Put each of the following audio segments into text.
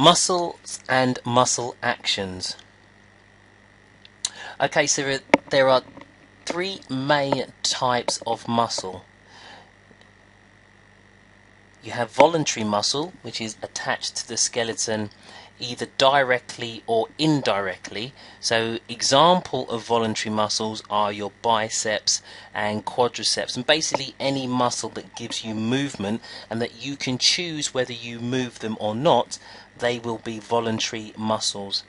Muscles and muscle actions. Okay, so there are three main types of muscle. You have voluntary muscle, which is attached to the skeleton either directly or indirectly. So example of voluntary muscles are your biceps and quadriceps, and basically any muscle that gives you movement and that you can choose whether you move them or not, they will be voluntary muscles.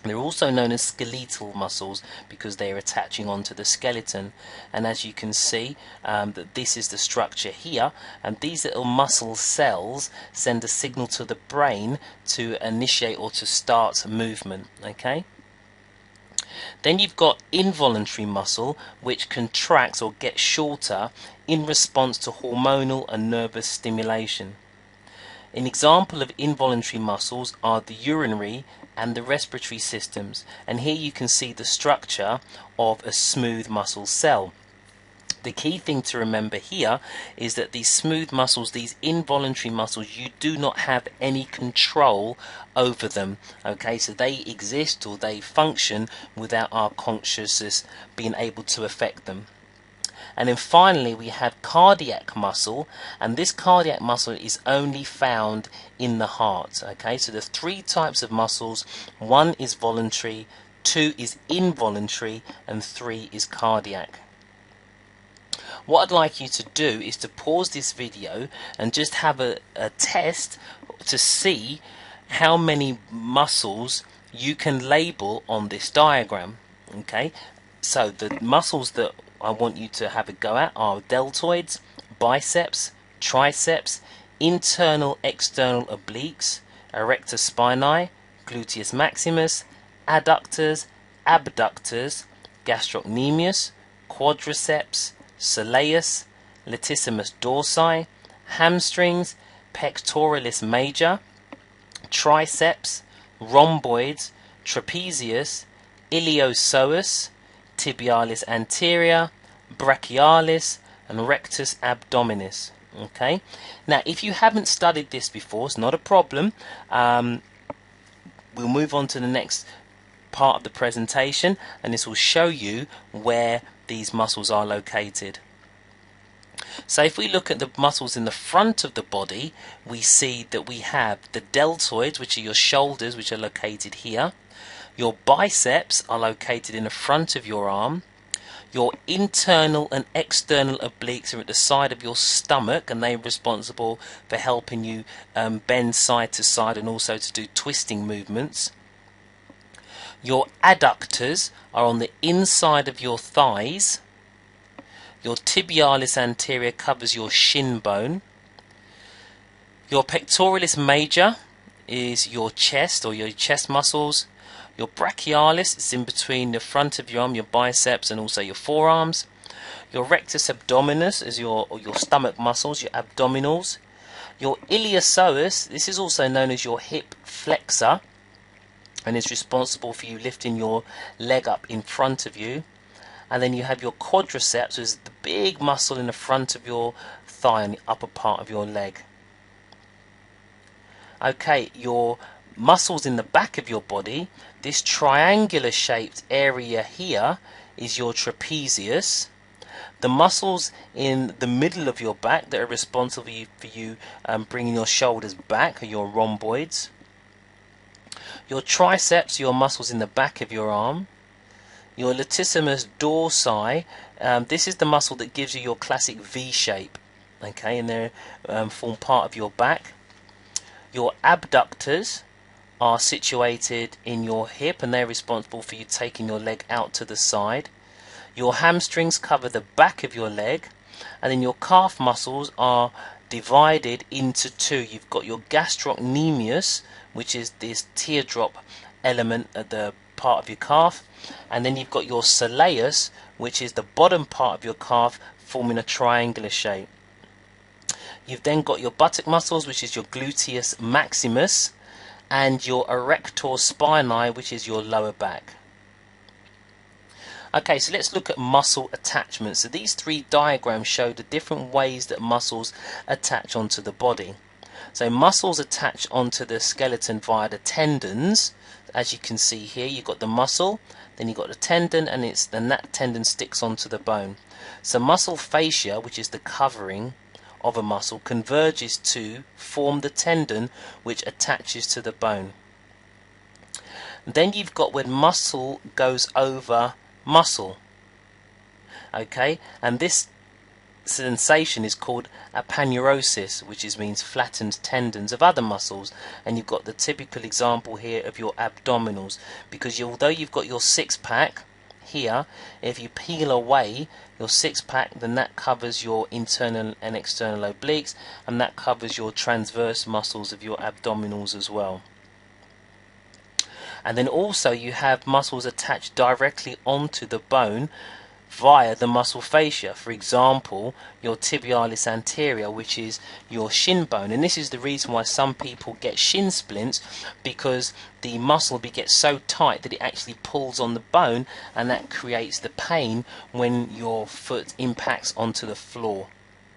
They're also known as skeletal muscles because they are attaching onto the skeleton, and as you can see that this is the structure here, and these little muscle cells send a signal to the brain to initiate or to start movement. Okay. Then you've got involuntary muscle, which contracts or gets shorter in response to hormonal and nervous stimulation. An example of involuntary muscles are the urinary and the respiratory systems, and here you can see the structure of a smooth muscle cell. The key thing to remember here is that these smooth muscles, these involuntary muscles, you do not have any control over them. Okay, so they exist or they function without our consciousness being able to affect them. And then finally we have cardiac muscle, and this cardiac muscle is only found in the heart. Okay, so there's three types of muscles. One is voluntary, two is involuntary, and three is cardiac. What I'd like you to do is to pause this video and just have a test to see how many muscles you can label on this diagram. Okay, so the muscles that I want you to have a go at are deltoids, biceps, triceps, internal external obliques, erector spinae, gluteus maximus, adductors, abductors, gastrocnemius, quadriceps, soleus, latissimus dorsi, hamstrings, pectoralis major, triceps, rhomboids, trapezius, iliopsoas, tibialis anterior, brachialis, and rectus abdominis. Okay, now if you haven't studied this before, it's not a problem. We'll move on to the next part of the presentation, and this will show you where these muscles are located. So if we look at the muscles in the front of the body, we see that we have the deltoids, which are your shoulders, which are located here. Your biceps are located in the front of your arm. Your internal and external obliques are at the side of your stomach, and they're responsible for helping you bend side to side and also to do twisting movements. Your adductors are on the inside of your thighs. Your tibialis anterior covers your shin bone. Your pectoralis major is your chest or your chest muscles. Your brachialis is in between the front of your arm, your biceps, and also your forearms. Your rectus abdominis is your stomach muscles, your abdominals. Your iliopsoas, this is also known as your hip flexor, and is responsible for you lifting your leg up in front of you. And then you have your quadriceps, which is the big muscle in the front of your thigh and the upper part of your leg. Okay, your muscles in the back of your body, this triangular shaped area here is your trapezius. The muscles in the middle of your back that are responsible for you bringing your shoulders back are your rhomboids. Your triceps, your muscles in the back of your arm. Your latissimus dorsi, this is the muscle that gives you your classic V shape. Okay, and they form part of your back. Your abductors are situated in your hip, and they're responsible for you taking your leg out to the side. Your hamstrings cover the back of your leg, and then your calf muscles are divided into two. You've got your gastrocnemius, which is this teardrop element at the part of your calf, and then you've got your soleus, which is the bottom part of your calf, forming a triangular shape. You've then got your buttock muscles, which is your gluteus maximus, and your erector spinae, which is your lower back. Okay, so let's look at muscle attachment. So these three diagrams show the different ways that muscles attach onto the body. So muscles attach onto the skeleton via the tendons. As you can see here, you've got the muscle, then you've got the tendon, and then that tendon sticks onto the bone. So muscle fascia, which is the covering of a muscle, converges to form the tendon which attaches to the bone. Then you've got when muscle goes over muscle. Okay, and this sensation is called aponeurosis, which means flattened tendons of other muscles. And you've got the typical example here of your abdominals, because although you've got your six-pack here, if you peel away your six-pack, then that covers your internal and external obliques, and that covers your transverse muscles of your abdominals as well. And then also you have muscles attached directly onto the bone via the muscle fascia. For example, your tibialis anterior, which is your shin bone. And this is the reason why some people get shin splints, because the muscle gets so tight that it actually pulls on the bone, and that creates the pain when your foot impacts onto the floor.